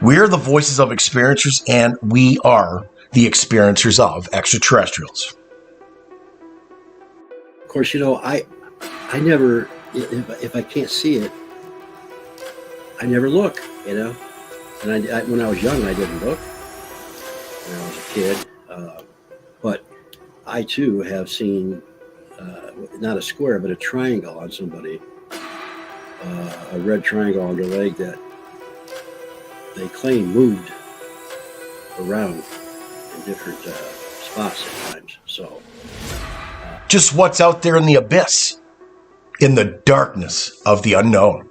We're the voices of experiencers, and we are the experiencers of extraterrestrials. Of course, I never, if I can't see it, I never look, And when I was young, I didn't look when I was a kid. But I, too, have seen not a square, but a triangle on somebody, a red triangle on their leg that they claim moved around in different spots at times. So, just what's out there in the abyss, in the darkness of the unknown.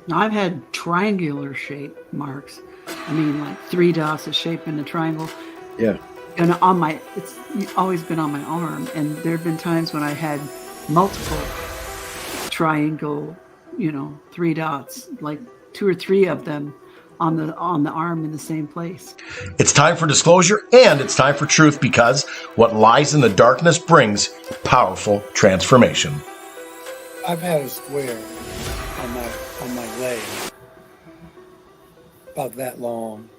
Now, I've had triangular shape marks. I mean, like 3 dots, a shape in a triangle. Yeah. And it's always been on my arm. And there have been times when I had multiple triangle, 3 dots, like 2 or 3 of them on the arm in the same place. It's time for disclosure, and it's time for truth, because what lies in the darkness brings powerful transformation. I've had a square on my leg, about that long,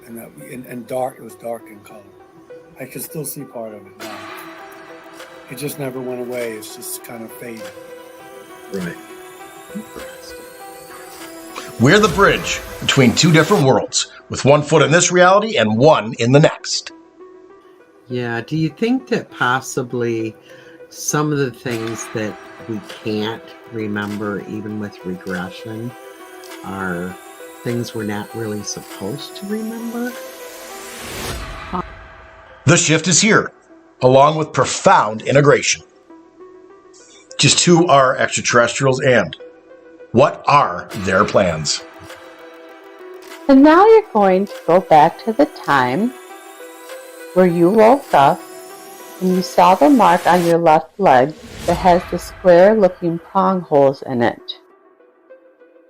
and dark. It was dark in color. I can still see part of it now. It just never went away. It's just kind of faded. Right. We're the bridge between 2 different worlds, with 1 foot in this reality and 1 in the next. Yeah, do you think that possibly some of the things that we can't remember, even with regression, are things we're not really supposed to remember? The shift is here, along with profound integration. Just who are extraterrestrials, and what are their plans? And now you're going to go back to the time where you woke up and you saw the mark on your left leg that has the square-looking prong holes in it.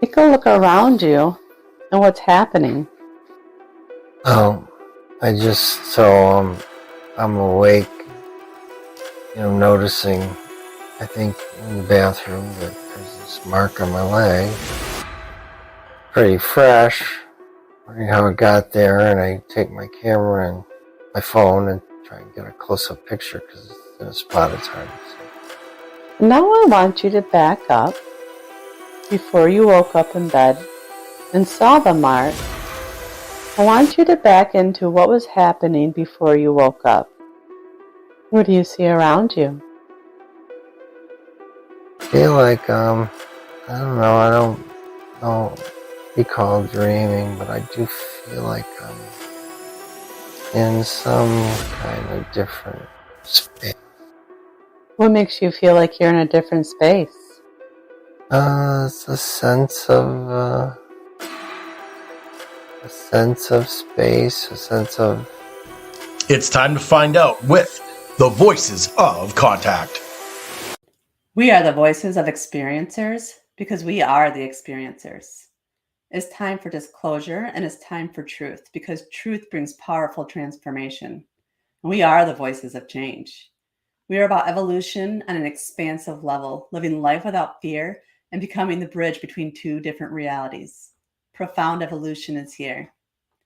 Take a look around you and what's happening. I'm awake, noticing, I think, in the bathroom that there's this mark on my leg. Pretty fresh. Wondering how it got there, and I take my camera and my phone and try and get a close-up picture because it's in a spot it's hard to see. Now I want you to back up before you woke up in bed and saw the mark. I want you to back into what was happening before you woke up. What do you see around you? I feel like, I don't recall dreaming, but I do feel like I'm in some kind of different space. What makes you feel like you're in a different space? It's a sense of space, a sense of... It's time to find out with the Voices of Contact. We are the voices of experiencers because we are the experiencers. It's time for disclosure, and it's time for truth, because truth brings powerful transformation. And we are the voices of change. We are about evolution on an expansive level, living life without fear and becoming the bridge between 2 different realities. Profound evolution is here.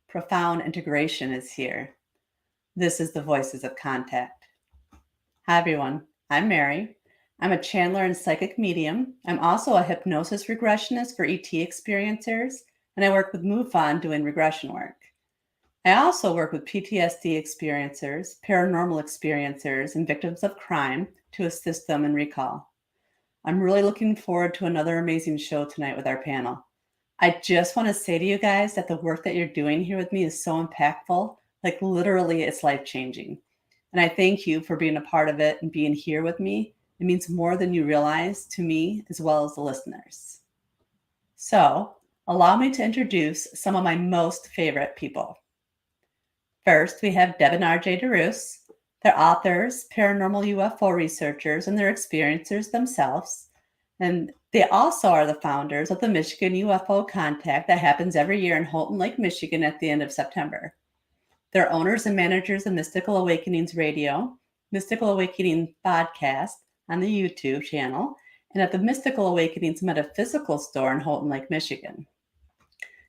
Profound integration is here. This is the Voices of Contact. Hi, everyone. I'm Mary. I'm a channeler and psychic medium. I'm also a hypnosis regressionist for ET experiencers, and I work with MUFON doing regression work. I also work with PTSD experiencers, paranormal experiencers, and victims of crime to assist them in recall. I'm really looking forward to another amazing show tonight with our panel. I just want to say to you guys that the work that you're doing here with me is so impactful, like literally it's life-changing. And I thank you for being a part of it and being here with me. It means more than you realize to me as well as the listeners. So, allow me to introduce some of my most favorite people. First, we have Deb and RJ DeRoos. They're authors, paranormal UFO researchers, and they're experiencers themselves. And they also are the founders of the Michigan UFO Contact that happens every year in Houghton Lake, Michigan at the end of September. They're owners and managers of Mystical Awakenings Radio, Mystical Awakening Podcast on the YouTube channel, and at the Mystical Awakenings Metaphysical Store in Houghton Lake, Michigan.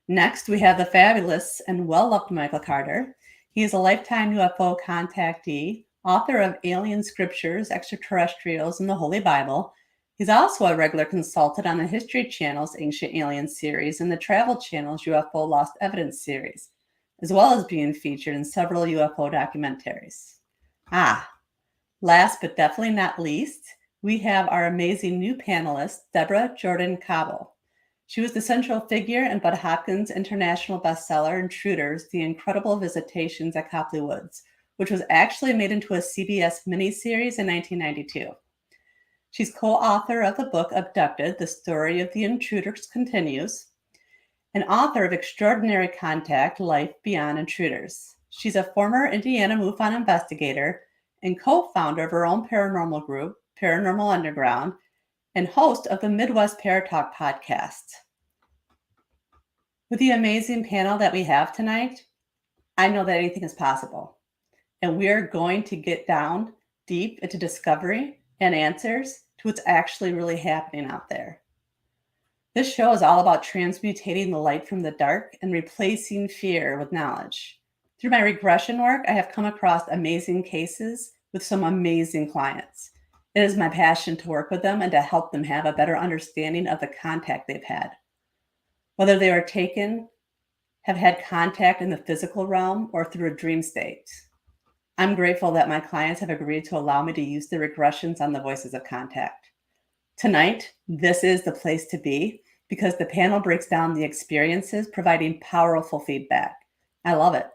Next, we have the fabulous and well-loved Michael Carter. He is a lifetime UFO contactee, author of Alien Scriptures, Extraterrestrials, and the Holy Bible. He's also a regular consultant on the History Channel's Ancient Aliens series and the Travel Channel's UFO Lost Evidence series, as well as being featured in several UFO documentaries. Last but definitely not least, we have our amazing new panelist, Deborah Jordan Cabo. She was the central figure in Bud Hopkins' international bestseller, Intruders, The Incredible Visitations at Copley Woods, which was actually made into a CBS miniseries in 1992. She's co-author of the book Abducted, The Story of the Intruders Continues, and author of Extraordinary Contact, Life Beyond Intruders. She's a former Indiana MUFON investigator and co-founder of her own paranormal group, Paranormal Underground, and host of the Midwest Paratalk podcast. With the amazing panel that we have tonight, I know that anything is possible. And we are going to get down deep into discovery and answers to what's actually really happening out there. This show is all about transmutating the light from the dark and replacing fear with knowledge. Through my regression work, I have come across amazing cases with some amazing clients. It is my passion to work with them and to help them have a better understanding of the contact they've had. Whether they are taken, have had contact in the physical realm, or through a dream state. I'm grateful that my clients have agreed to allow me to use the regressions on the Voices of Contact. Tonight, this is the place to be because the panel breaks down the experiences, providing powerful feedback. I love it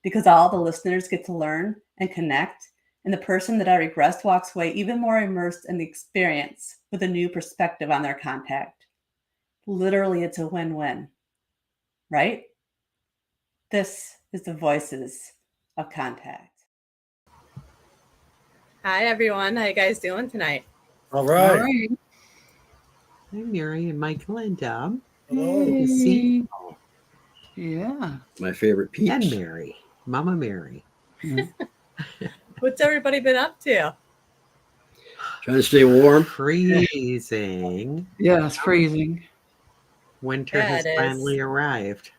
because all the listeners get to learn and connect, and the person that I regressed walks away even more immersed in the experience with a new perspective on their contact. Literally, it's a win-win, right? This is the Voices of Contact. Hi, everyone. How you guys doing tonight? All right. All right. Hi, Mary and Michael and Deb. Hello. Good to see you all. Yeah. My favorite peeps. And Mary, Mama Mary. What's everybody been up to? Trying to stay warm. Freezing. Yeah, it's freezing. Winter Yeah, has it is. finally arrived.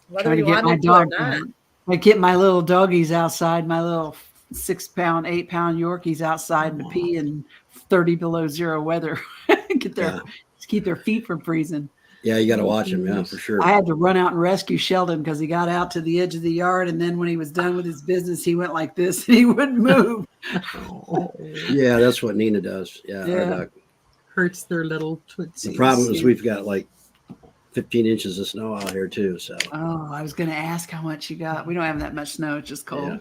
Whether Trying to you get my wanted to or dog. not. I get my little doggies outside, my little 6-pound, 8-pound Yorkies outside to pee in 30 below zero weather. Get their Yeah. keep their feet from freezing. Yeah, you got to watch them. Yeah, for sure. I had to run out and rescue Sheldon because he got out to the edge of the yard, and then when he was done with his business, he went like this and he wouldn't move. Yeah, that's what Nina does. Yeah. our Yeah. dog. Hurts their little tootsies. The problem is we've got like 15 inches of snow out here too. So Oh, I was going to ask how much you got. We don't have that much snow. It's just cold. Yeah.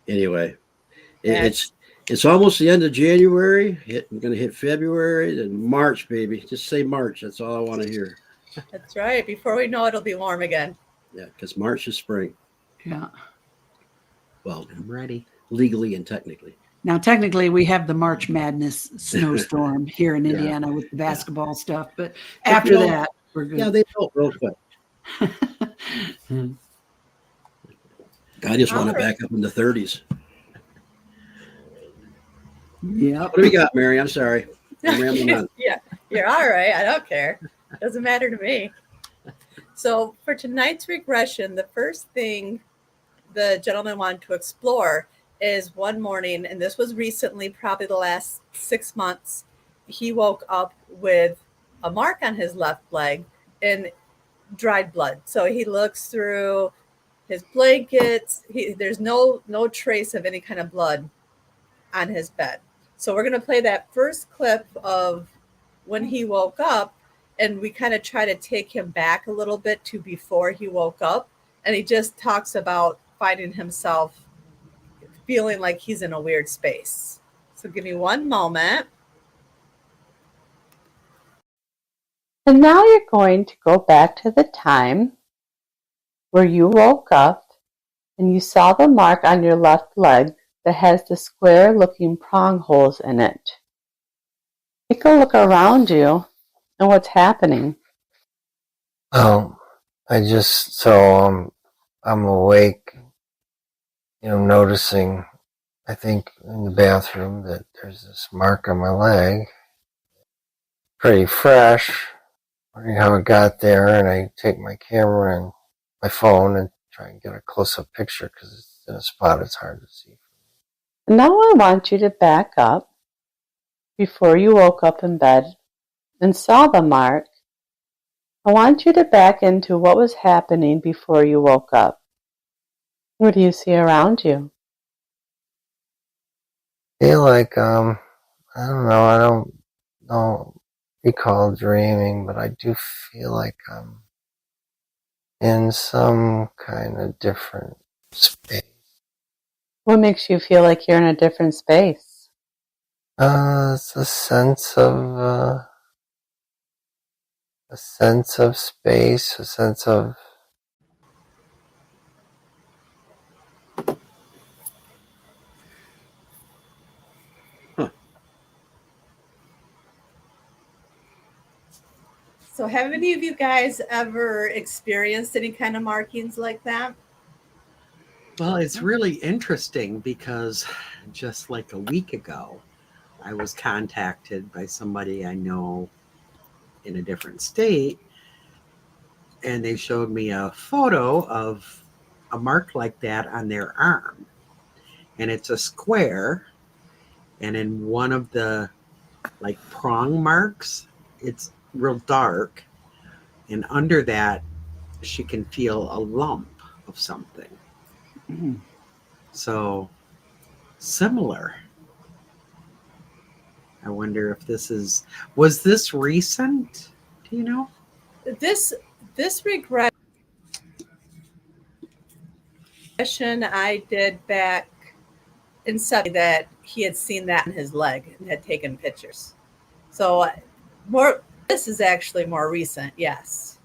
Anyway, Yeah. it's almost the end of January. We're going to hit February, then March, baby. Just say March. That's all I want to hear. That's right. Before we know it, it'll be warm again. Yeah, because March is spring. Yeah. Well, I'm ready. legally and technically. Now, technically, we have the March Madness snowstorm here in Yeah. Indiana with the basketball stuff, but But after you know, that, we're good. Yeah, they built real quick. I just want to back up in the 30s. Yep. What do we got, Mary? I'm sorry. I'm rambling on. Yeah, you're all right. I don't care. Doesn't matter to me. So for tonight's regression, the first thing the gentleman wanted to explore is one morning, and this was recently, probably the last 6 months, he woke up with a mark on his left leg and dried blood. So he looks through his blankets. There's no trace of any kind of blood on his bed. So we're going to play that first clip of when he woke up, and we kind of try to take him back a little bit to before he woke up. And he just talks about finding himself feeling like he's in a weird space. So give me one moment. And now you're going to go back to the time where you woke up and you saw the mark on your left leg that has the square looking prong holes in it. Take a look around you and what's happening. Oh, I'm awake, noticing, I think in the bathroom that there's this mark on my leg. Pretty fresh, wondering how it got there, and I take my camera and my phone and try and get a close-up picture because it's in a spot it's hard to see. Now I want you to back up before you woke up in bed and saw the mark. I want you to back into what was happening before you woke up. What do you see around you? I feel like, I don't recall dreaming, but I do feel like I'm in some kind of different space. What makes you feel like you're in a different space? It's a sense of space, a sense of So, have any of you guys ever experienced any kind of markings like that? Well, it's really interesting because just like a week ago, I was contacted by somebody I know in a different state, and they showed me a photo of a mark like that on their arm. And it's a square, and in one of the like prong marks, it's real dark, and under that she can feel a lump of something. So similar. I wonder if was this recent? Do you know? This regression I did back in September that he had seen that in his leg and had taken pictures. So this is actually more recent, yes.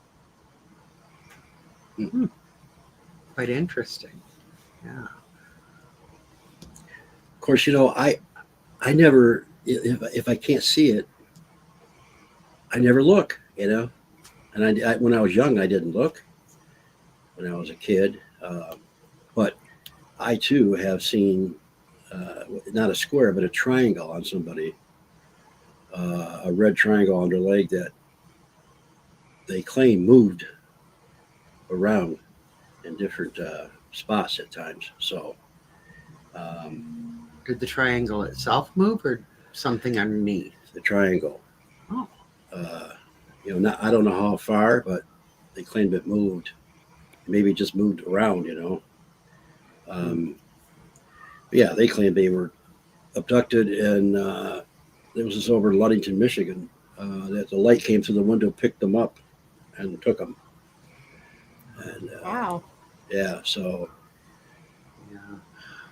Quite interesting. Yeah. Of course, I never, if I can't see it, I never look, And when I was young, I didn't look. When I was a kid, but I too have seen not a square, but a triangle on somebody, a red triangle on their leg that they claim moved around in different spots at times. So, did the triangle itself move or something underneath? The triangle. Oh. I don't know how far, but they claimed it moved. Maybe it just moved around, Yeah, they claimed they were abducted, and it was just over in Ludington, Michigan. That the light came through the window, picked them up, and took them. And, wow. Yeah, so. Yeah.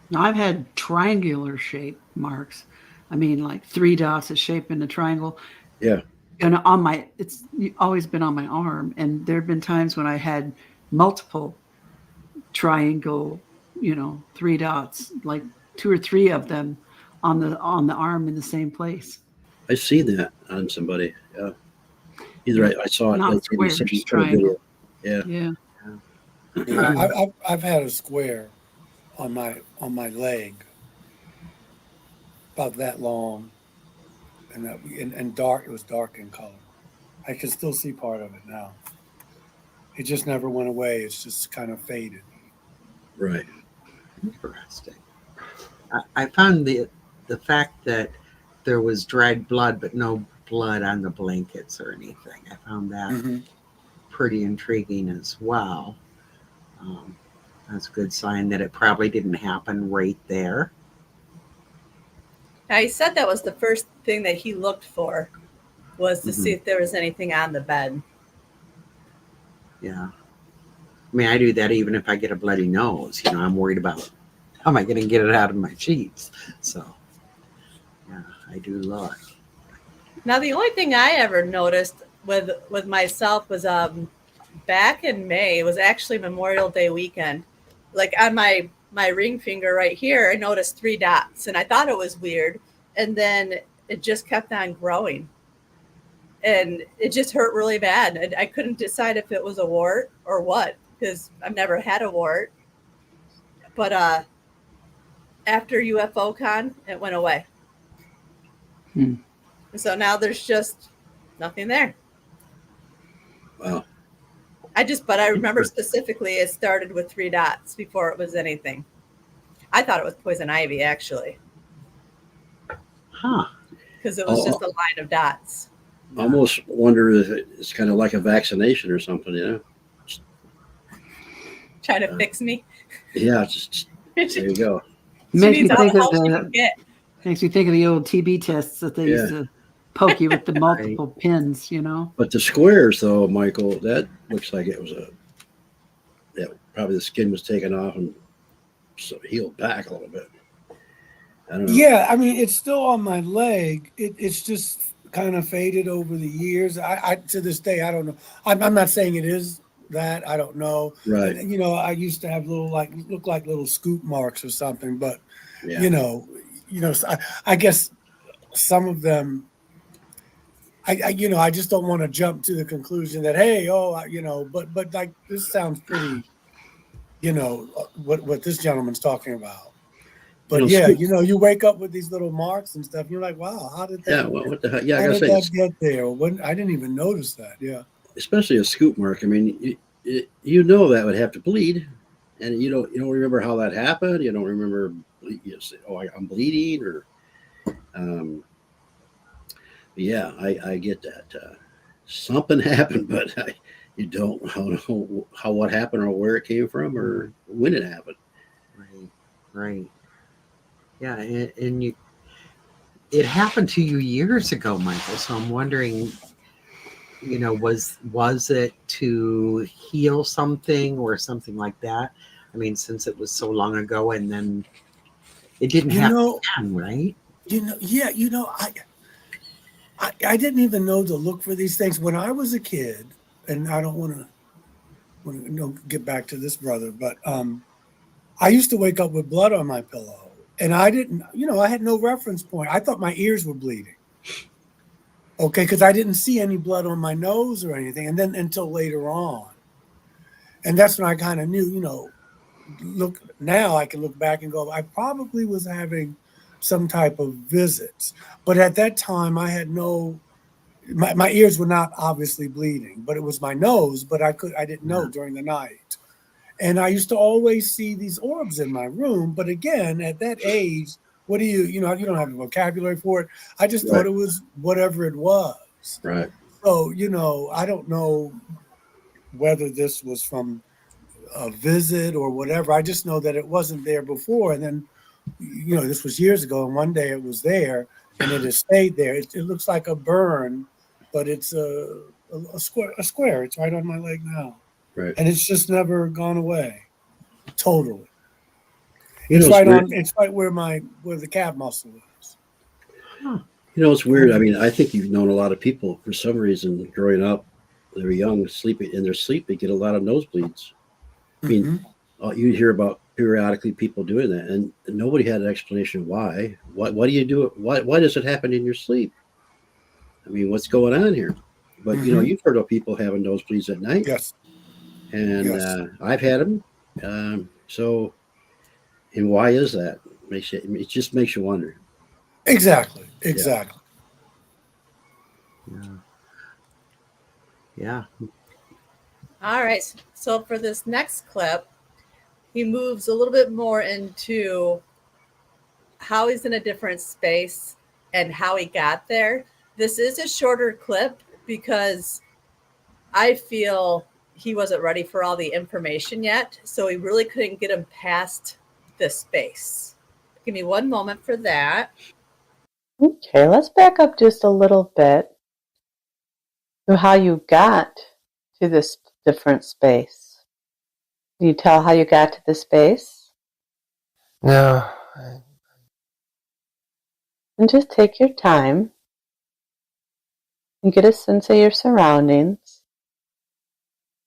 Now, I've had triangular shape marks. I mean, like 3 dots, a shape in a triangle. Yeah. And it's always been on my arm. And there have been times when I had multiple triangle, 3 dots, like 2 or 3 of them on the arm in the same place. I seen that on somebody. Yeah. Either I saw it. Not like, square, just triangle. Yeah. Yeah. I've had a square on my leg about that long, and dark. It was dark in color. I can still see part of it now. It just never went away. It's just kind of faded. Right. Interesting. I found the fact that there was dried blood, but no blood on the blankets or anything. I found that pretty intriguing as well. That's a good sign that it probably didn't happen right there. Now, he said that was the first thing that he looked for, was to see if there was anything on the bed. Yeah. I mean, I do that even if I get a bloody nose. I'm worried about how am I going to get it out of my sheets. So, yeah, I do look. Now, the only thing I ever noticed with myself was back in May. It was actually Memorial Day weekend. Like on my ring finger right here, I noticed 3 dots, and I thought it was weird. And then it just kept on growing, and it just hurt really bad. And I couldn't decide if it was a wart or what, because I've never had a wart. But after UFO Con, it went away. So now there's just nothing there. But I remember specifically it started with 3 dots before it was anything. I thought it was poison ivy, actually, Huh. because it was just a line of dots. I almost wonder if it's kind of like a vaccination or something, Trying to fix me. Yeah, just there you go. She Makes me needs all think the of help she the can get. makes me think of the old TB tests that they used to poke you with the multiple pins, you know. But the squares, though, Michael, that looks like it was probably the skin was taken off and healed back a little bit. I don't know. Yeah, I mean, it's still on my leg. It's just kind of faded over the years. I to this day, I don't know. I'm not saying it is that. I don't know. Right. And, I used to have little look like little scoop marks or something, but Yeah. I guess some of them. I just don't want to jump to the conclusion that but like this sounds pretty, what this gentleman's talking about. But you wake up with these little marks and stuff. You're like, wow, how did that? Yeah. Well, what the heck? Yeah, I How gotta did say, that get there? I didn't even notice that. Yeah. especially a scoop mark. I mean, that would have to bleed, and you don't remember how that happened. You don't remember. You say, I'm bleeding, or yeah, I get that. Something happened, but you don't know what happened or where it came from or when it happened. Right. Yeah, and it happened to you years ago, Michael. So I'm wondering, was it to heal something or something like that? I mean, since it was so long ago, and then it didn't happen again, right? I didn't even know to look for these things when I was a kid, and I don't want to get back to this brother, but I used to wake up with blood on my pillow, and I didn't, I had no reference point. I thought my ears were bleeding. Okay, because I didn't see any blood on my nose or anything, and then until later on, and that's when I kind of knew, now I can look back and go, I probably was having some type of visits, but at that time I had my ears were not obviously bleeding, but it was my nose, but I didn't know during the night. And I used to always see these orbs in my room. But again, at that age, what do you don't have the vocabulary for it. I just thought it was whatever it was. Right. So, I don't know whether this was from a visit or whatever. I just know that it wasn't there before. And then, this was years ago. And one day it was there and it has stayed there. It looks like a burn, but it's a square. It's right on my leg now. Right. And it's just never gone away. Totally. It's right where the calf muscle is. Huh. It's weird. I mean, I think you've known a lot of people for some reason growing up. They were young, sleeping in their sleep. They get a lot of nosebleeds. I mean, you hear about periodically people doing that, and nobody had an explanation why. Why do you do it? Why does it happen in your sleep? I mean, what's going on here? But you've heard of people having nosebleeds at night. Yes. And I've had them. So, and why is that? It just makes you wonder. Exactly. Yeah. All right. So for this next clip, he moves a little bit more into how he's in a different space and how he got there. This is a shorter clip because I feel he wasn't ready for all the information yet. So he really couldn't get him past this space. Give me one moment for that. Okay, let's back up just a little bit to how you got to this different space. Can you tell how you got to the space? No. And just take your time and get a sense of your surroundings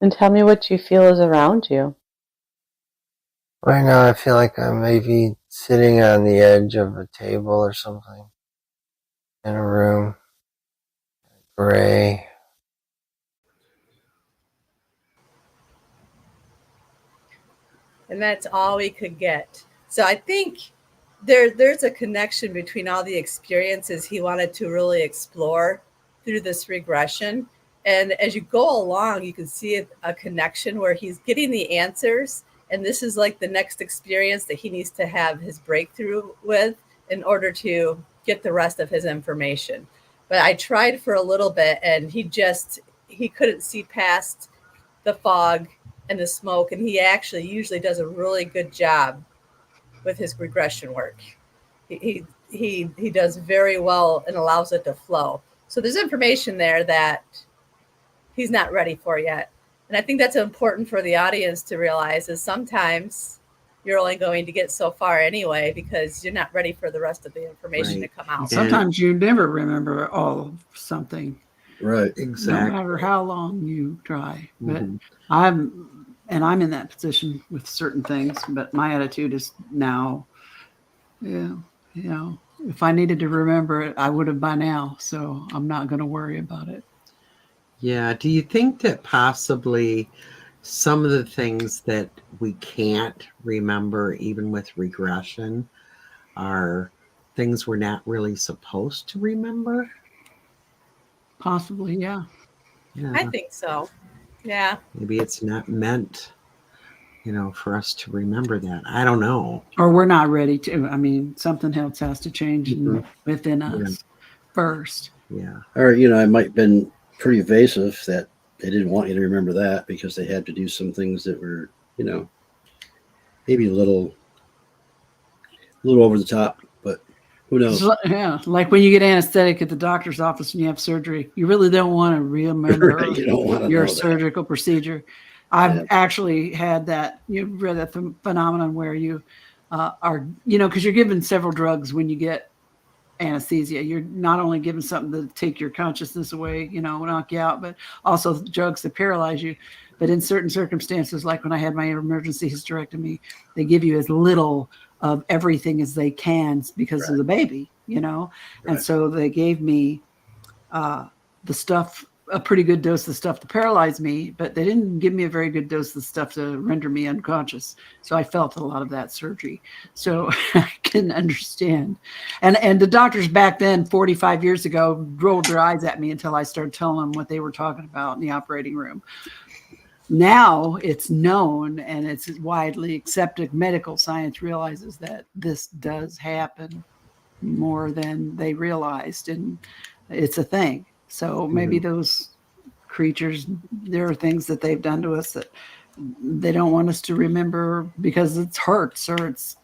and tell me what you feel is around you. Right now I feel like I'm maybe sitting on the edge of a table or something in a room. Gray. And that's all we could get. So I think there's a connection between all the experiences he wanted to really explore through this regression. And as you go along, you can see a connection where he's getting the answers. And this is like the next experience that he needs to have his breakthrough with in order to get the rest of his information. But I tried for a little bit, and he couldn't see past the fog and the smoke. And he actually usually does a really good job with his regression work. He does very well and allows it to flow. So there's information there that he's not ready for yet. And I think that's important for the audience to realize is sometimes you're only going to get so far anyway, because you're not ready for the rest of the information to come out. Sometimes you never remember all of something. Right. Exactly. No matter how long you try. But Mhm. I'm in that position with certain things, but my attitude is now, if I needed to remember it, I would have by now. So I'm not going to worry about it. Yeah. Do you think that possibly some of the things that we can't remember, even with regression, are things we're not really supposed to remember? Possibly, yeah. Yeah. I think so. Yeah. Maybe it's not meant, for us to remember that. I don't know. Or we're not ready to. I mean, something else has to change Mhm. within us first. Yeah. Or, it might have been pretty evasive that they didn't want you to remember that because they had to do some things that were, maybe a little over the top, but who knows? Yeah, like when you get anesthetic at the doctor's office and you have surgery, you really don't want to remember Right, you don't want to your know that. surgical procedure. I've Yeah. actually had that. You've read that phenomenon where you are, because you're given several drugs when you get anesthesia. You're not only given something to take your consciousness away, knock you out, but also drugs that paralyze you. But in certain circumstances, like when I had my emergency hysterectomy, they give you as little of everything as they can because of the baby, And Right. so they gave me the stuff, a pretty good dose of the stuff to paralyze me, but they didn't give me a very good dose of the stuff to render me unconscious. So I felt a lot of that surgery. So I can understand. And the doctors back then, 45 years ago, rolled their eyes at me until I started telling them what they were talking about in the operating room. Now it's known and it's widely accepted. Medical science realizes that this does happen more than they realized, and it's a thing. So maybe those creatures, there are things that they've done to us that they don't want us to remember because it hurts or it's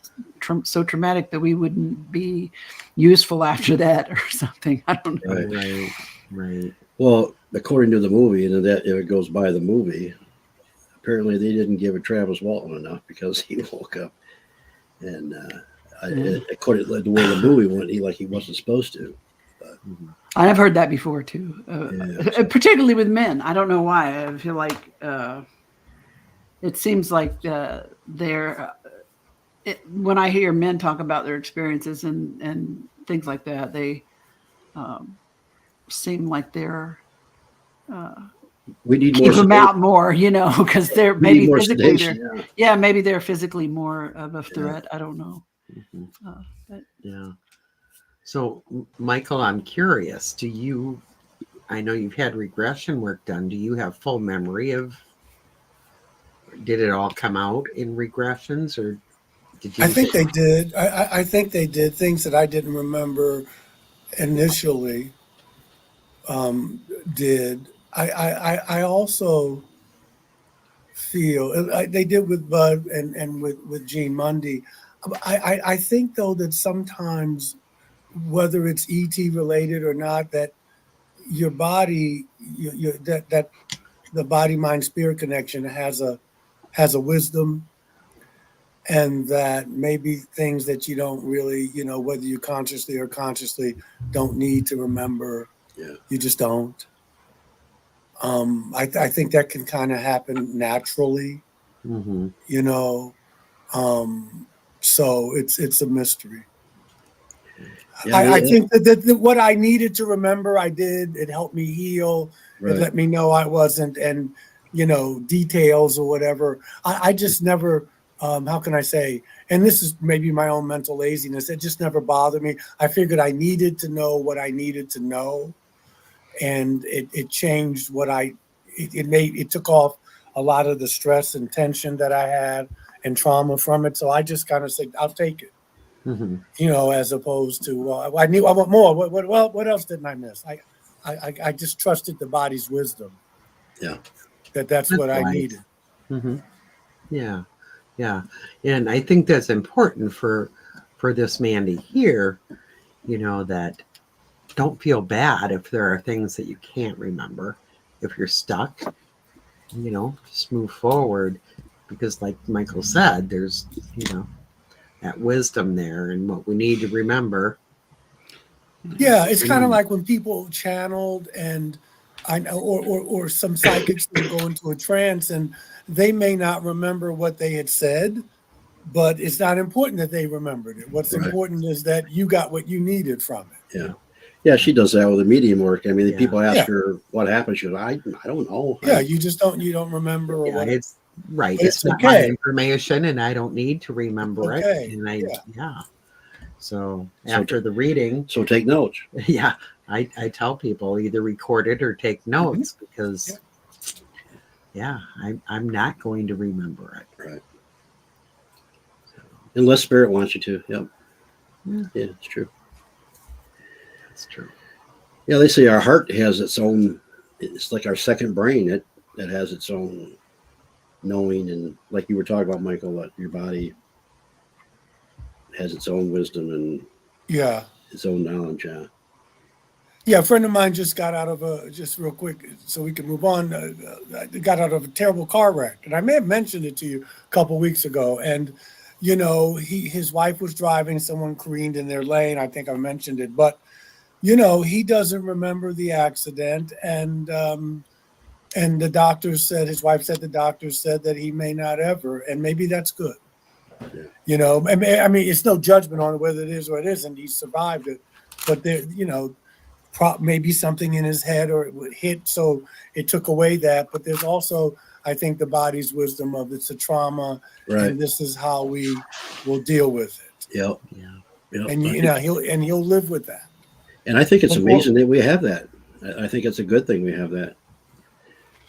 so traumatic that we wouldn't be useful after that or something. I don't know. Right. Well, according to the movie, and that if it goes by the movie, apparently they didn't give it Travis Walton enough because he woke up, and according to the way the movie went, he wasn't supposed to. But, I've heard that before too, particularly with men. I don't know why. I feel like it seems like when I hear men talk about their experiences and things like that, they seem like they're we need keep more them sedation. out more, because they're We maybe need more physically sedation, maybe they're physically more of a threat. I don't know. But Yeah. So, Michael, I'm curious. I know you've had regression work done. Do you have full memory of, did it all come out in regressions, or did you? I think they did. I think they did things that I didn't remember initially. Did I also feel they did with Bud and with Gene Mundy. I think though that sometimes, whether it's ET related or not, that your body, that the body mind spirit connection has a wisdom, and that maybe things that you don't really, whether you consciously or consciously don't need to remember, you just don't. I think that can kind of happen naturally, so it's a mystery. Yeah, I think that what I needed to remember, I did. It helped me heal. Right. It let me know I wasn't, and details or whatever. I just never. How can I say? And this is maybe my own mental laziness. It just never bothered me. I figured I needed to know what I needed to know, and it changed what it took off a lot of the stress and tension that I had and trauma from it. So I just kind of said, I'll take it, Mm-hmm. as opposed to I knew I want more. What else didn't I miss? I just trusted the body's wisdom. Yeah. That's what I right. needed. Mm-hmm. Yeah, yeah, and I think that's important for this Mandy here. That don't feel bad if there are things that you can't remember. If you're stuck, just move forward, because like Michael said, there's that wisdom there and what we need to remember. Yeah, it's kind of like when people channeled, and I know, or some psychics will go into a trance and they may not remember what they had said, but it's not important that they remembered it. What's Right. important is that you got what you needed from it. Yeah. Yeah, she does that with the medium work. I mean, Yeah. people ask Yeah. her what happened. She goes, I don't know. Yeah, you don't remember or Yeah, what. it's right. But It's it's not my okay. information, and I don't need to remember Okay. it. And Yeah. So after the reading, So take notes. yeah, I tell people either record it or take notes, because I'm not going to remember it. Right. Unless spirit wants you to. Yep. Yeah. Yeah, it's true. That's true. Yeah, they say our heart has its own. It's like our second brain. That has its own knowing, and like you were talking about, Michael, that your body has its own wisdom and Yeah. its own knowledge. Yeah. Yeah, a friend of mine just got out of just real quick so we can move on, got out of a terrible car wreck. And I may have mentioned it to you a couple weeks ago. And, his wife was driving, someone careened in their lane. I think I mentioned it. But, he doesn't remember the accident. And the doctor said, his wife said, the doctor said that he may not ever. And maybe that's good. Yeah. I mean, it's no judgment on whether it is or it isn't. He survived it. But there, maybe something in his head or it would hit, so it took away that. But there's also, I think, the body's wisdom of it's a trauma, Right. and this is how we will deal with it. Yep. Yeah. Yep. And he'll live with that. And I think it's Well, amazing that we have that. I think it's a good thing we have that.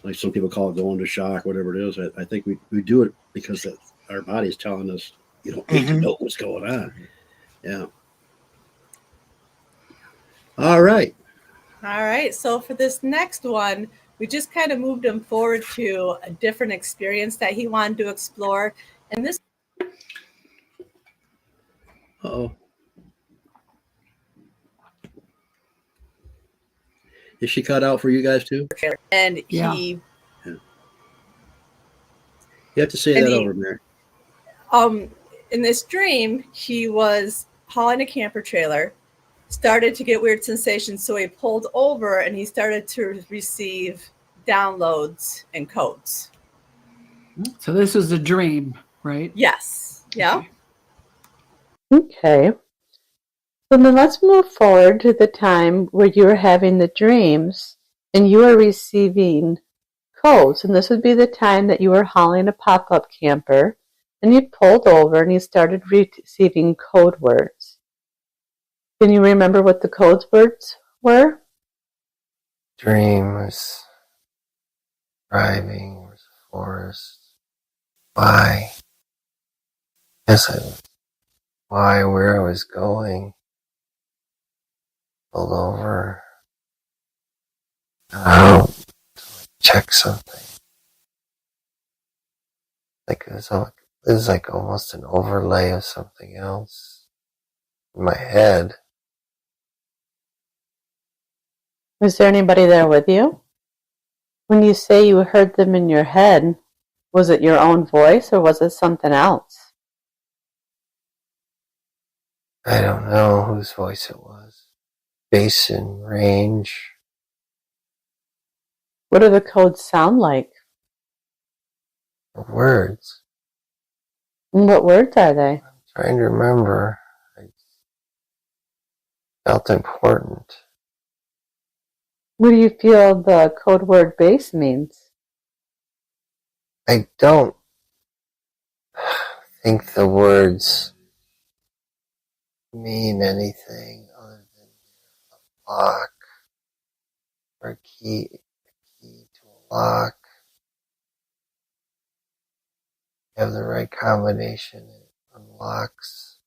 Like some people call it going to shock, whatever it is. I think we do it because our body's telling us, you don't need to know what's going on. Yeah. All right. All right. So for this next one, we just kind of moved him forward to a different experience that he wanted to explore. And this. Uh-oh. Is she cut out for you guys too? And Yeah. he. You have to say And that he- over, Mary. In this dream, he was hauling a camper trailer, started to get weird sensations, so he pulled over and he started to receive downloads and codes. So this was a dream, right? Yes. Yeah. Okay. So then let's move forward to the time where you were having the dreams and you were receiving codes. And this would be the time that you were hauling a pop-up camper and you pulled over and you started receiving code words. Can you remember what the code words were? Dream was driving, was a forest. Why? Yes, why, where I was going. Pulled over. Out to check something. Like it was like almost an overlay of something else in my head. Was there anybody there with you? When you say you heard them in your head, was it your own voice or was it something else? I don't know whose voice it was. Basin, range. What do the codes sound like? Words. And what words are they? Trying to remember. I felt important. What do you feel the code word base means? I don't think the words mean anything other than a block or a key to a lock. Have the right combination, it unlocks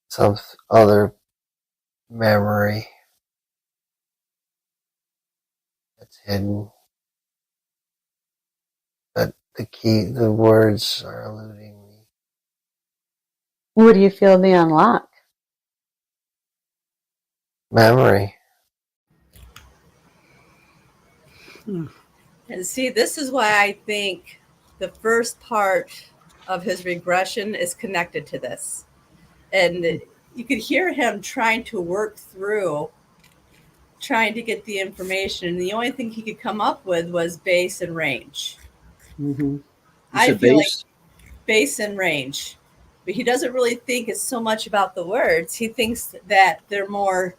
some other memory that's hidden. But the words are eluding me. What do you feel they unlock? Memory. And see, this is why I think the first part of his regression is connected to this. And you could hear him trying to work through, trying to get the information. And the only thing he could come up with was base and range. Mm-hmm. I feel like base and range. But he doesn't really think it's so much about the words. He thinks that they're more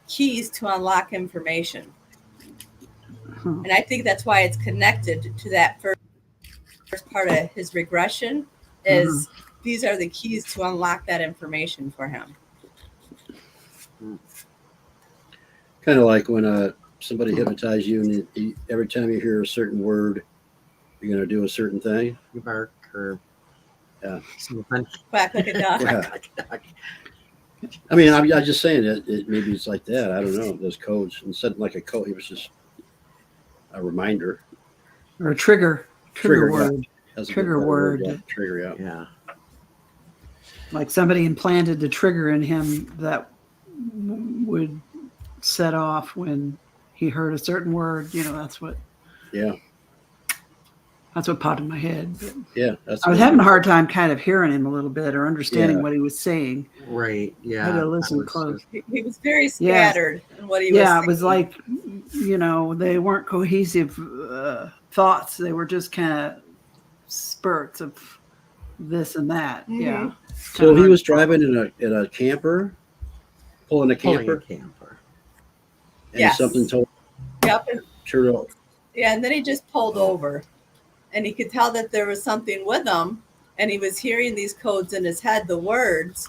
keys to unlock information. And I think that's why it's connected to that first part of his regression is these are the keys to unlock that information for him. Kind of like when somebody hypnotizes you, and every time you hear a certain word, you're going to do a certain thing. Bark or something. Quack like a duck. Yeah. I mean, I'm just saying it maybe it's like that. I don't know. Those codes, instead of like a code, it was just a reminder Or a trigger word. That's a Trigger good word. Yeah. Trigger, yeah. Yeah. Like somebody implanted the trigger in him that would set off when he heard a certain word. That's what popped in my head. But Yeah, that's. I was having a hard time kind of hearing him a little bit or understanding what he was saying. Right. Yeah. I had to listen close. He was very scattered in what he was Yeah, saying. it was like, they weren't cohesive thoughts. They were just kind of spurts of this and that. Mhm. Yeah. So he was driving in a camper, pulling a camper, camper. and Yes. something told Yep. sure. Yeah, and then he just pulled over. And he could tell that there was something with him. And he was hearing these codes in his head, the words.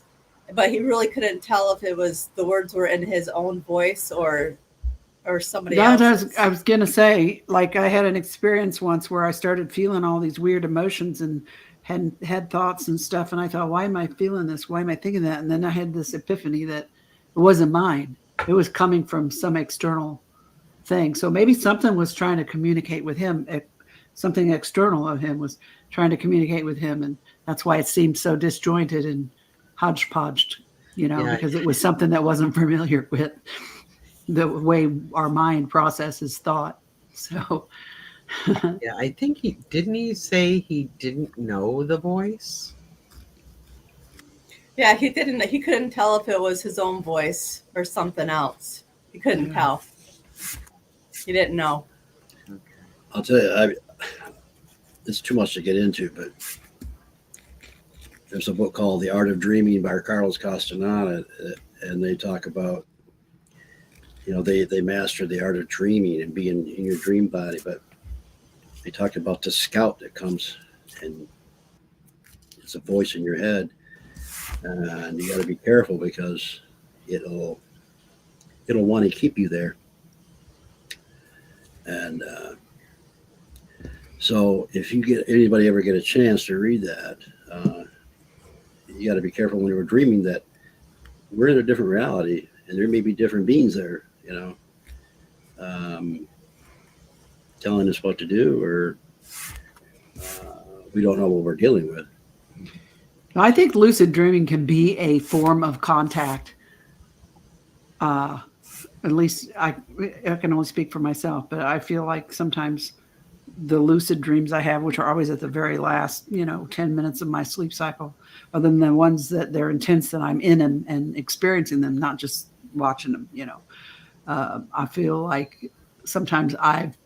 But he really couldn't tell if the words were in his own voice or somebody else's. I was going to say, like, I had an experience once where I started feeling all these weird emotions and had thoughts and stuff. And I thought, why am I feeling this? Why am I thinking that? And then I had this epiphany that it wasn't mine. It was coming from some external thing. So maybe something was trying to communicate with him. Something external of him was trying to communicate with him. And that's why it seemed so disjointed and hodgepodged, because it was something that wasn't familiar with the way our mind processes thought. So Yeah, I think didn't he say he didn't know the voice? Yeah, he couldn't tell if it was his own voice or something else. He couldn't tell. He didn't know. I'll tell you, it's too much to get into, but there's a book called The Art of Dreaming by Carlos Castaneda, and they talk about, they mastered the art of dreaming and being in your dream body, but they talked about the scout that comes and it's a voice in your head, and you got to be careful because it'll want to keep you there. And so if anybody ever get a chance to read that, you got to be careful when you're dreaming that we're in a different reality and there may be different beings there, telling us what to do, or we don't know what we're dealing with. I think lucid dreaming can be a form of contact. At least I can only speak for myself, but I feel like sometimes the lucid dreams I have, which are always at the very last, 10 minutes of my sleep cycle, are than the ones that they're intense that I'm in and experiencing them, not just watching them, I feel like sometimes I've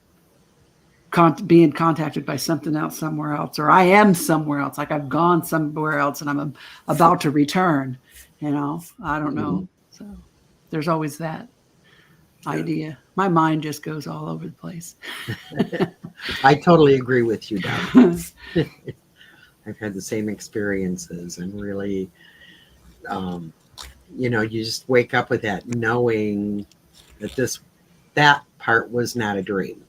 being contacted by something else somewhere else, or I am somewhere else, like I've gone somewhere else and I'm about to return, I don't know. So there's always that idea. My mind just goes all over the place. I totally agree with you, Doug. I've had the same experiences, and really, you just wake up with that knowing that that part was not a dream,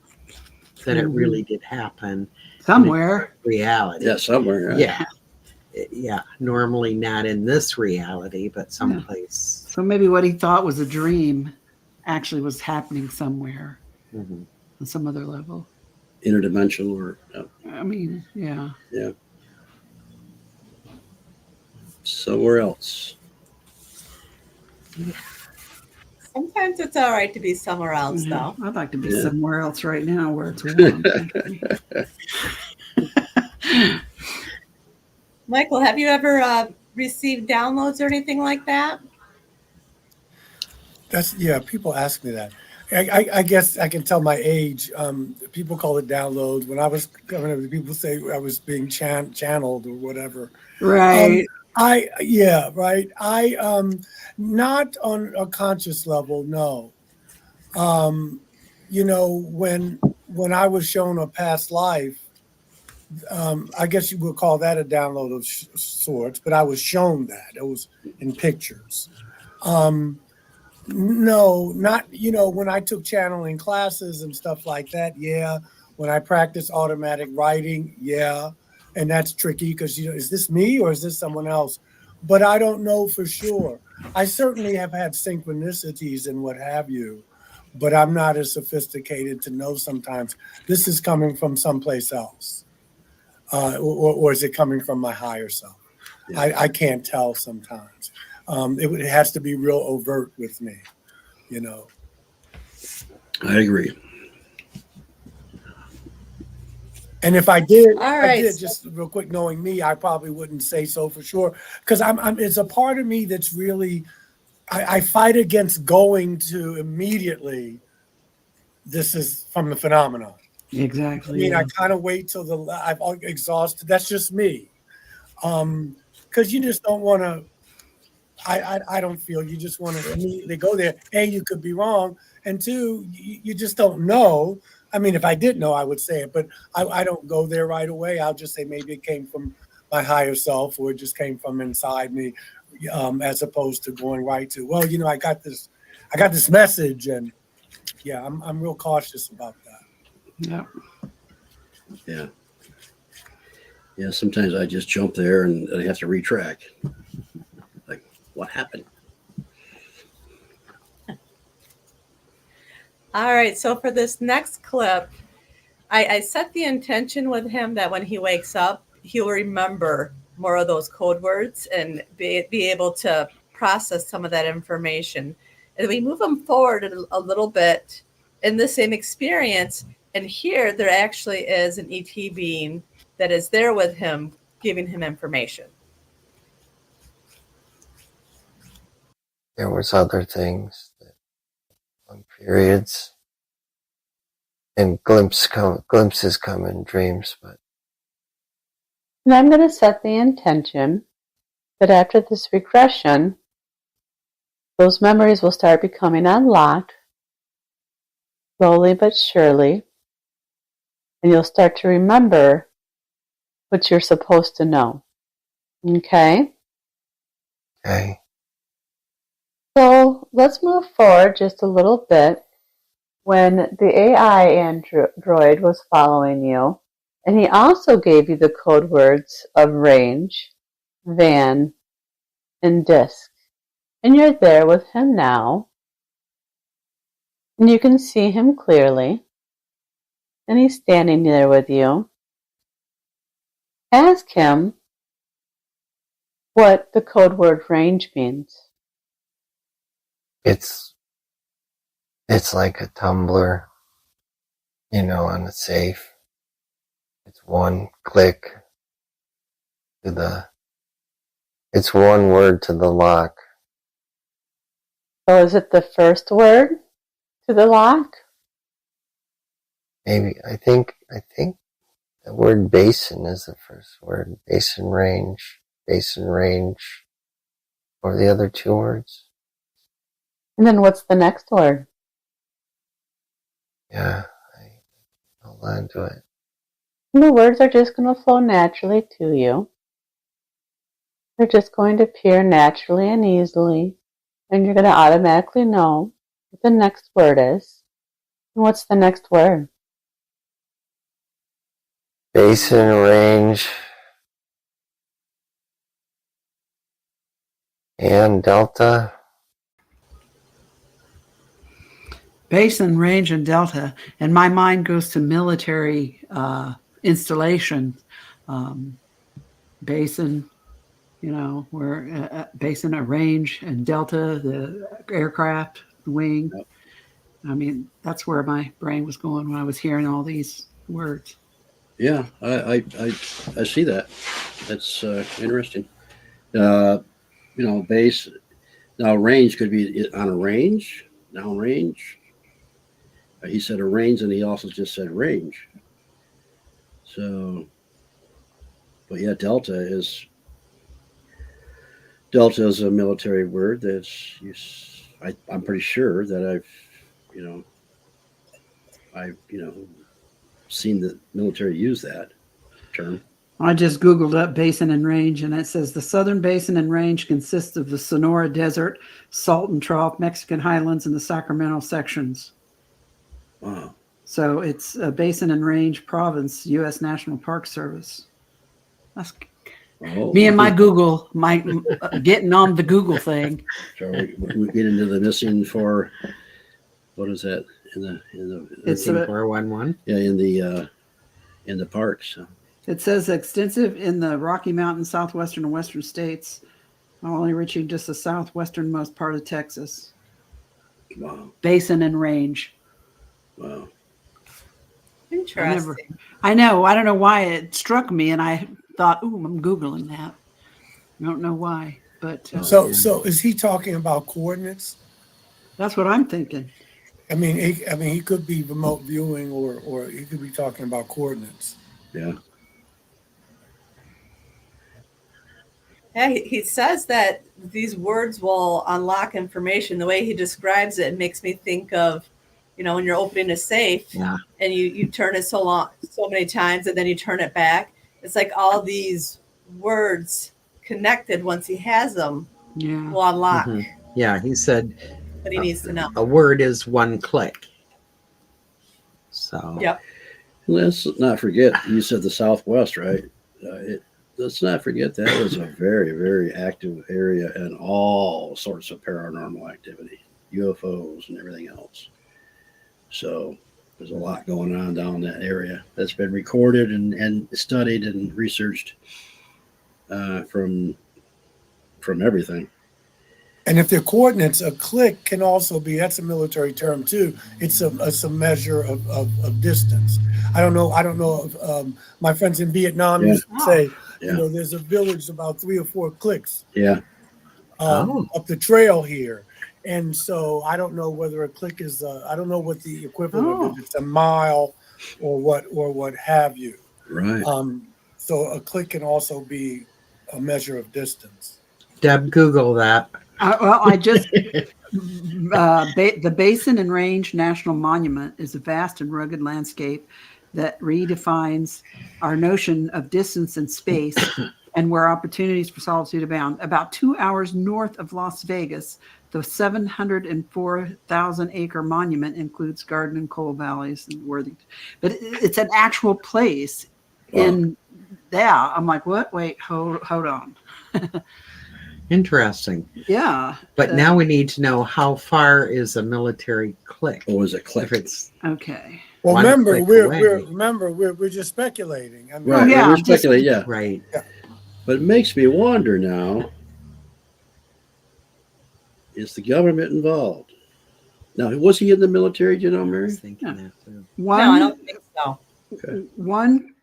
that it really did happen. Somewhere. Reality. Yeah, somewhere. Yeah. Yeah. Normally not in this reality, but someplace. So maybe what he thought was a dream actually was happening somewhere Mhm. on some other level. Interdimensional or I mean, yeah. somewhere else. Sometimes it's all right to be somewhere else, though. I'd like to be Yeah. somewhere else right now where it's warm. Michael, have you ever received downloads or anything like that? People ask me that. I guess I can tell my age. People call it download. When I was coming up, people say I was being channeled or whatever. Right. Right. I not on a conscious level, no. When I was shown a past life, I guess you would call that a download of sorts, but I was shown that. It was in pictures. No, not, when I took channeling classes and stuff like that, yeah. When I practiced automatic writing, yeah. And that's tricky because, is this me or is this someone else? But I don't know for sure. I certainly have had synchronicities and what have you, but I'm not as sophisticated to know sometimes this is coming from someplace else. Or is it coming from my higher self? Yeah. I can't tell sometimes. It has to be real overt with me, I agree. And if I did, just real quick, knowing me, I probably wouldn't say so for sure, because it's a part of me that's really, I fight against going to immediately. This is from the phenomenon. Exactly. I kind of wait till I've exhausted. That's just me, because you just don't want to. I don't feel you just want to immediately go there. A, you could be wrong, and two, you just don't know. If I did know, I would say it, but I don't go there right away. I'll just say maybe it came from my higher self, or it just came from inside me, as opposed to going right to, well, I got this message, and yeah, I'm real cautious about that. Yeah. Sometimes I just jump there and I have to retrack. Like, what happened? All right. So for this next clip, I set the intention with him that when he wakes up, he'll remember more of those code words and be able to process some of that information. And we move him forward a little bit in the same experience. And here there actually is an ET being that is there with him, giving him information. There was other things that on periods and glimpses come in dreams, but. And I'm going to set the intention that after this regression, those memories will start becoming unlocked slowly but surely, and you'll start to remember what you're supposed to know. Okay? Okay. So let's move forward just a little bit. When the AI android was following you, and he also gave you the code words of range, van, and disk. And you're there with him now, and you can see him clearly, and he's standing there with you. Ask him what the code word range means. It's like a tumbler, on a safe. It's one click it's one word to the lock. So is it the first word to the lock? Maybe, I think the word basin is the first word. Basin range, or the other two words. And then what's the next word? Yeah, I hold on to it. And the words are just going to flow naturally to you. They're just going to appear naturally and easily, and you're going to automatically know what the next word is. What's the next word? Basin, range, and delta. Basin, range, and delta. And my mind goes to military installation. Basin, where basin, a range, and delta, the aircraft, the wing. Yep. I mean, that's where my brain was going when I was hearing all these words. Yeah, I see that. That's interesting. Base. Now, range could be on a range. Now, range. He said a range, and he also just said range. So, but yeah, delta is a military word that's used. I'm pretty sure that I've seen the military use that term. I just Googled up basin and range, and it says the southern basin and range consists of the Sonora Desert, Salton Trough, Mexican Highlands, and the Sacramento sections. Wow. So it's a basin and range province, U.S. National Park Service. That's me and my Google, getting on the Google thing. So we get into the missing for, what is that in the It's 411. yeah, in the parks. So. It says extensive in the Rocky Mountain, southwestern and western states, only reaching just the southwesternmost part of Texas. Wow. Basin and range. Wow. Interesting. I know. I don't know why it struck me, and I thought, "Ooh, I'm Googling that." I don't know why, but So is he talking about coordinates? that's what I'm thinking. I mean, he could be remote viewing, or he could be talking about coordinates. Yeah. Yeah, he says that these words will unlock information. The way he describes it makes me think of, when you're opening a safe and you turn it so many times and then you turn it back. It's like all these words connected, once he has them, will unlock Yeah, he said what he needs to know. a word is one click. So Yep. Let's not forget, you said the Southwest, right? Let's not forget that is a very, very active area and all sorts of paranormal activity, UFOs and everything else. So there's a lot going on down in that area that's been recorded and studied and researched from everything. And if they're coordinates, a click can also be, that's a military term too. It's a measure of distance. I don't know if my friends in Vietnam used to say, there's a village about 3 or 4 clicks up the trail here. And so I don't know whether a click is, I don't know what the equivalent is, if it's a mile or what have you. Right. So a click can also be a measure of distance. Deb, Google that. I just the Basin and Range National Monument is a vast and rugged landscape that redefines our notion of distance and space, and where opportunities for solitude abound. About 2 hours north of Las Vegas, the 704,000-acre monument includes Garden and Coal Valleys and Worthington, but it's an actual place. In I'm like, what? Wait, hold on. Interesting. Yeah. But now we need to know, how far is a military click? What was it? Click. If it's okay. Well, one remember, click we're just speculating. I mean, Right. yeah, We're speculating, yeah. right. But it makes me wonder now, is the government involved? Now, was he in the military, do you know, I Mary? was thinking that too. No, I don't think so. Okay. One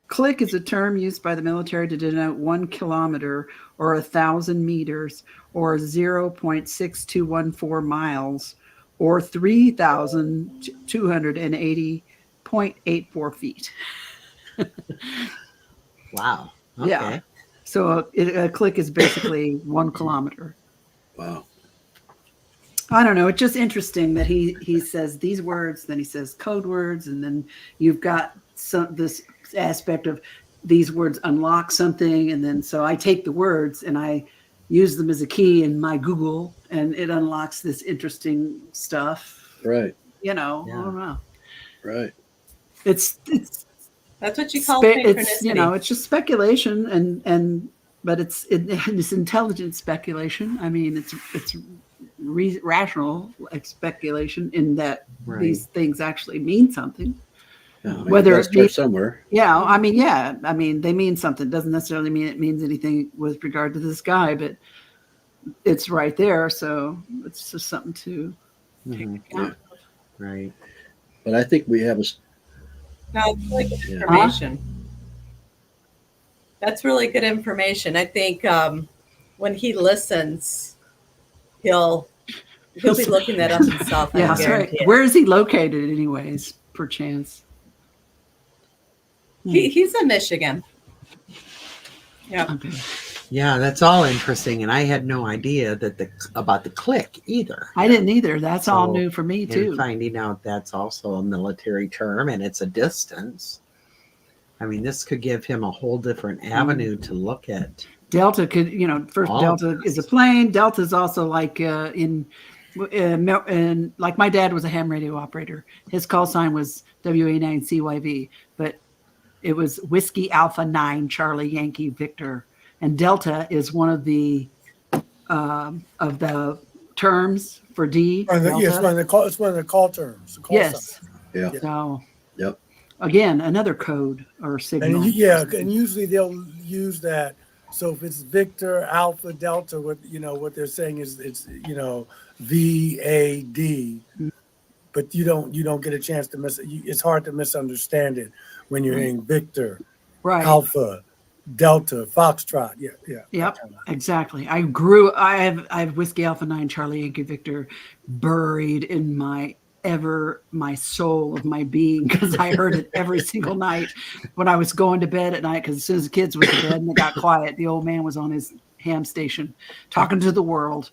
click is a term used by the military to denote 1 kilometer or 1,000 meters or 0.6214 miles or 3,280.84 feet. Wow. Okay. Yeah. So a click is basically 1 kilometer. Wow. I don't know. It's just interesting that he says these words, then he says code words, and then you've got this aspect of these words unlock something, and then so I take the words and I use them as a key in my Google, and it unlocks this interesting stuff. Right. you know, I Yeah. don't know. Right. It's That's what you call it's you know, synchronicity. it's just speculation, and but it's intelligent speculation. I mean, it's rational speculation in that Right. these things actually mean something. Yeah, I mean, Whether you gotta it be start somewhere. Yeah, I mean, yeah, I mean, they mean something. Doesn't necessarily mean it means anything with regard to this guy, but it's right there, so it's just something to take Mhm. account. Right. But I think we have a Now, it's really good Yeah. information. That's really good information. I think when he listens, he'll be looking that up himself. I Yeah, that's right. guarantee it. Where is he located, anyways? Perchance. He's in Michigan. Yeah. Okay. Yeah, that's all interesting, and I had no idea that about the click either. I didn't either. That's all So, new for me And too. finding out that's also a military term and it's a distance. I mean, this could give him a whole different avenue to look at. Delta could, first All Delta of is a this. plane. Delta is also like in like my dad was a ham radio operator. His call sign was WA9CYV, but it was Whiskey Alpha 9 Charlie Yankee Victor. And Delta is one of the terms for D. Yes, Delta. it's one of the call terms. The call Yes. signs. Yeah. So Yep. again, another code or signal. And usually they'll use that. So if it's Victor, Alpha, Delta, what they're saying is it's VAD, but you don't get a chance to it's hard to misunderstand it when you're hearing Victor, Right. Alpha, Delta, Foxtrot. Yeah. Yep, that kind of- exactly. I have Whiskey Alpha 9 Charlie Yankee Victor buried in my soul of my being, because I heard it every single night when I was going to bed at night, because as soon as the kids went to bed and it got quiet, the old man was on his ham station talking to the world.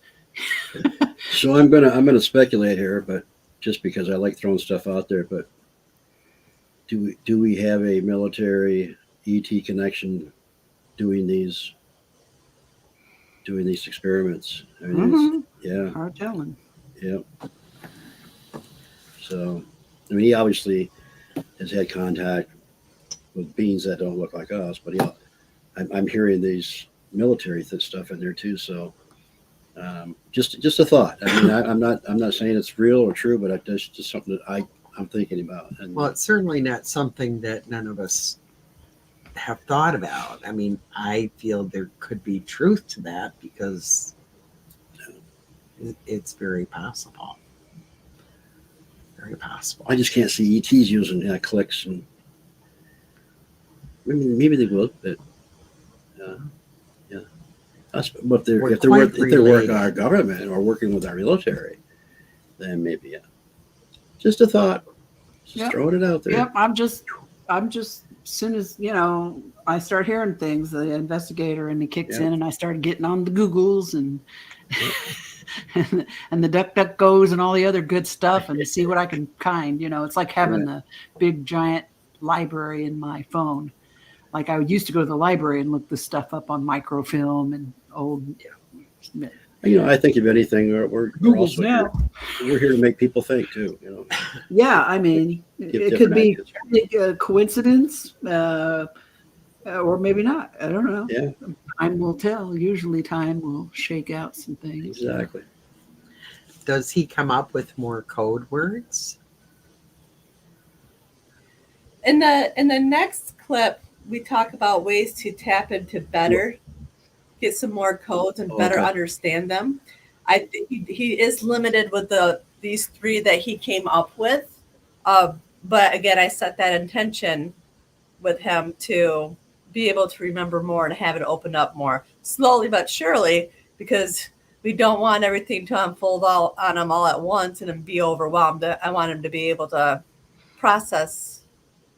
So I'm gonna speculate here, but just because I like throwing stuff out there, but do we have a military ET connection doing these experiments? I mean, Mhm. yeah, Hard telling. yeah. So, I mean, he obviously has had contact with beings that don't look like us, but I'm hearing these military stuff in there too. So, just a thought. I mean, I'm not saying it's real or true, but it's just something that I'm thinking about. And Well, it's certainly not something that none of us have thought about. I mean, I feel there could be truth to that because it's very possible. Very possible. I just can't see ETs using clicks, and I mean, maybe they will, but yeah. But if they're working our government or working with our military, then maybe Just a thought. Just throwing it out there. Yep, I'm just as soon as I start hearing things, the investigator and he kicks in, and I started getting on the Googles and and the DuckDuckGos and all the other good stuff, and see what I can find. It's like having the big giant library in my phone. Like I used to go to the library and look this stuff up on microfilm and old. I think if anything, we're also now. we're here to make people think too. Yeah, I mean, it could be a coincidence, or maybe not. I don't know. Yeah, time will tell. Usually, time will shake out some things. exactly. Does he come up with more code words? In the next clip, we talk about ways to tap into better, get some more codes and better understand them. I think he is limited with these three that he came up with. But again, I set that intention with him to be able to remember more and have it open up more slowly but surely, because we don't want everything to unfold all on him all at once and be overwhelmed. I want him to be able to process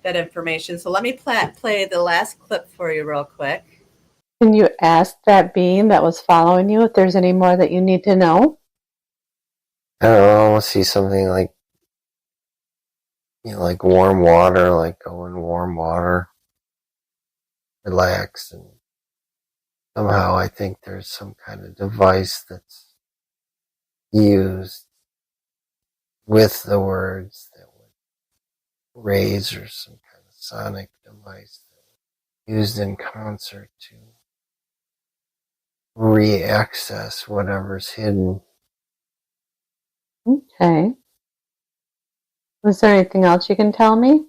that information. So let me play the last clip for you real quick. Can you ask that being that was following you if there's any more that you need to know? I don't know, I see something like, like warm water, like go in warm water, relax, and somehow I think there's some kind of device that's used with the words that would raise, or some kind of sonic device that was used in concert to re-access whatever's hidden. Okay. Was there anything else you can tell me?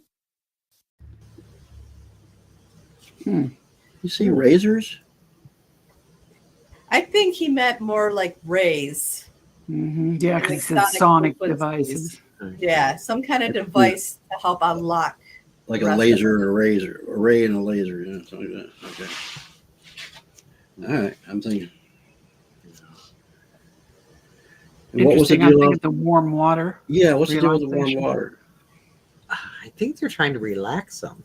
You see razors? I think he meant more like rays. Yeah, Like because it says sonic sonic frequencies. devices. Yeah, some kind of device to help unlock. Like the a rest of laser it. and a razor, a ray and a laser, something like that. Okay. All right, I'm thinking. And what was the Interesting. I'm deal? thinking the warm water. Yeah, what's the deal with the warm relaxation. water? I think they're trying to relax him.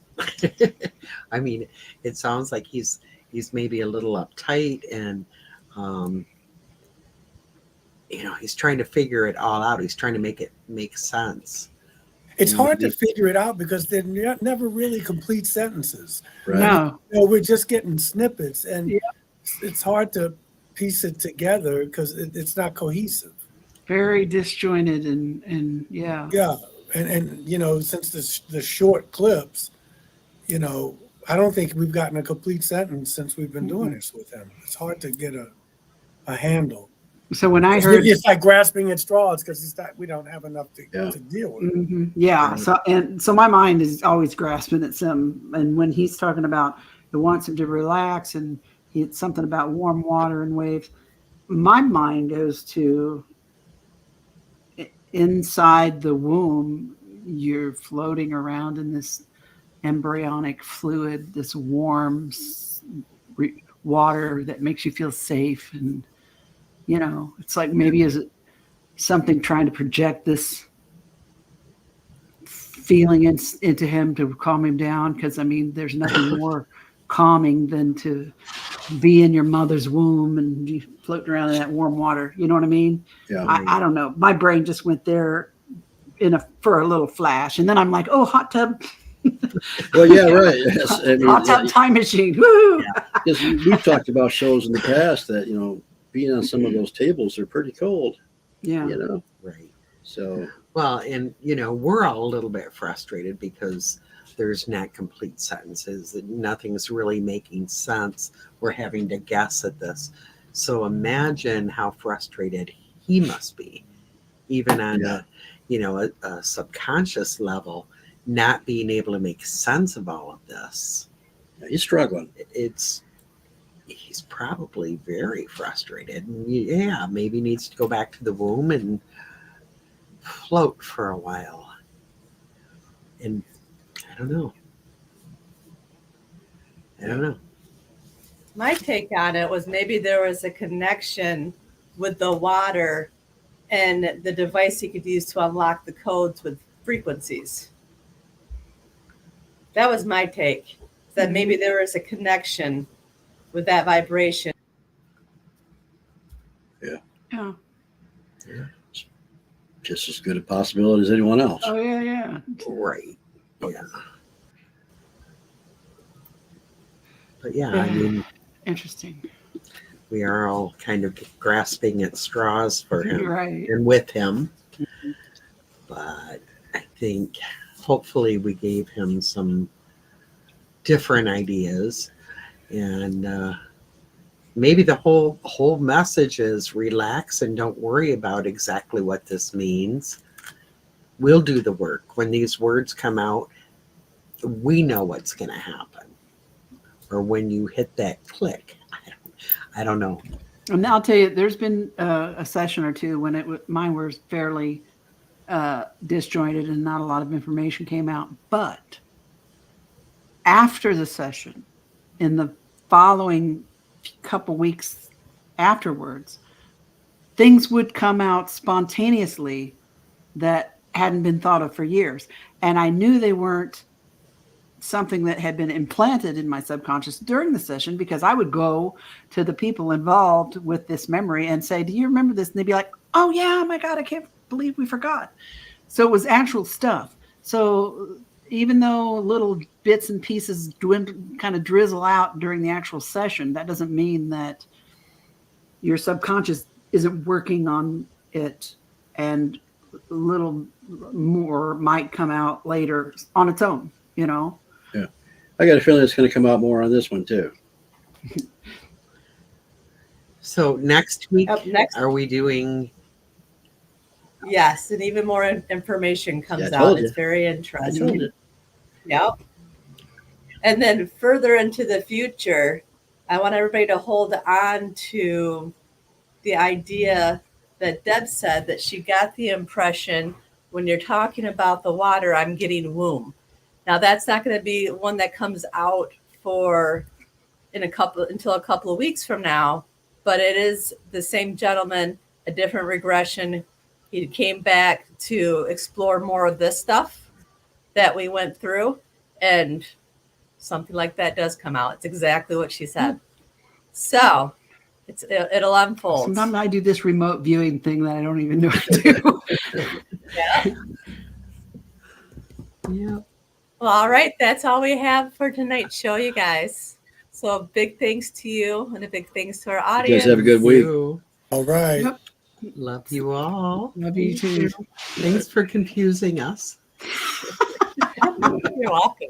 I mean, it sounds like he's maybe a little uptight, and he's trying to figure it all out. He's trying to make it make sense. It's hard to figure it out because they're never really complete sentences. Right. No. We're just getting snippets, and Yeah. it's hard to piece it together because it's not cohesive. Very disjointed and yeah. Yeah, and since the short clips, I don't think we've gotten a complete sentence since we've been doing this with him. It's hard to get a handle. So when I heard It's like grasping at straws because we don't have enough to deal with. Mhm. Yeah. So my mind is always grasping at some. And when he's talking about it wants him to relax, and it's something about warm water and waves, my mind goes to inside the womb. You're floating around in this embryonic fluid, this warm water that makes you feel safe, and it's like maybe is it something trying to project this feeling into him to calm him down, because there's nothing more calming than to be in your mother's womb and be floating around in that warm water. You know what I mean? Yeah. I don't know. My brain just went there for a little flash, and then I'm like, oh, hot tub. Well, yeah, right. Yes. Hot tub time machine. Woo! Because we've talked about shows in the past that being on some of those tables are pretty cold. Yeah. Right. So. Well, and we're all a little bit frustrated because there's not complete sentences, that nothing's really making sense. We're having to guess at this. So imagine how frustrated he must be, even on a subconscious level, not being able to make sense of all of this. Yeah, he's struggling. He's probably very frustrated. And maybe needs to go back to the womb and float for a while. And I don't know. My take on it was maybe there was a connection with the water and the device he could use to unlock the codes with frequencies. That was my take. That maybe there was a connection with that vibration. Yeah. Just as good a possibility as anyone else. Oh yeah. Right. Yeah. But yeah, interesting. we are all kind of grasping at straws for him, Right. and with him. But I think hopefully we gave him some different ideas, and maybe the whole message is relax and don't worry about exactly what this means. We'll do the work. When these words come out, we know what's going to happen. Or when you hit that click, I don't know. And I'll tell you, there's been a session or two when mine was fairly disjointed and not a lot of information came out. But after the session, in the following couple weeks afterwards, things would come out spontaneously that hadn't been thought of for years. And I knew they weren't something that had been implanted in my subconscious during the session, because I would go to the people involved with this memory and say, do you remember this? And they'd be like, oh yeah, my God, I can't believe we forgot. So it was actual stuff. So even though little bits and pieces kind of drizzle out during the actual session, that doesn't mean that your subconscious isn't working on it and little more might come out later on its own, you know? I got a feeling it's going to come out more on this one too. So next week, Up next, are we doing? yes, and even more information comes Yeah, I told out. you. It's very I told interesting. you. Yep. And then further into the future, I want everybody to hold on to the idea that Deb said that she got the impression when you're talking about the water, I'm getting womb. Now that's not going to be one that comes out for until a couple of weeks from now, but it is the same gentleman, a different regression. He came back to explore more of this stuff that we went through, and something like that does come out. It's exactly what she said. So it'll unfold. Sometimes I do this remote viewing thing that I don't even know how to do. Yeah. Yeah. Well, all right. That's all we have for tonight's show, you guys. So big thanks to you and a big thanks to our You audience. guys have a good week. You. All right. Yep. Love you all. Love you too. Thanks for confusing us. You're welcome.